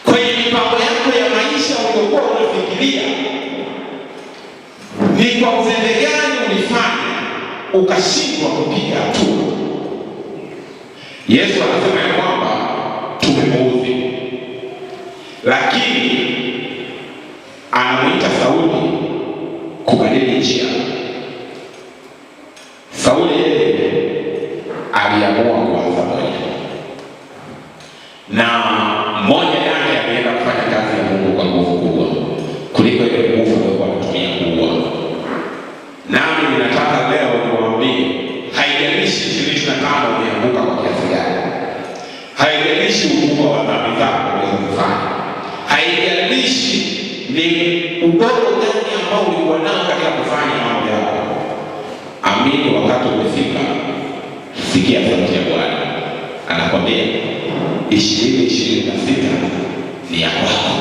kwenye mipango yako ya maisha uliokuwa unafikiria, ni kwa uzembe gani ulifanya ukashindwa kupiga hatua? Yesu anasema ya kwamba tumemuudhi, lakini anamuita Sauli kubadili njia. Sauli yeye aliamua kuanza moja, na moja yake ameenda kufanya kazi ya Mungu kwa nguvu kubwa kuliko ile nguvu aliyokuwa anatumia kuua. Nami ninataka leo niwaambie, haijalishi 25 umeanguka kwa kiasi gani, haijalishi ukubwa wa dhambi zako ulizofanya, haijalishi ni udogo gani ambao ulikuwa nao katika kufanya mambo yako. Amini, wakati umefika. Sikia sauti ya Bwana anakwambia 2026 ni ya kwako.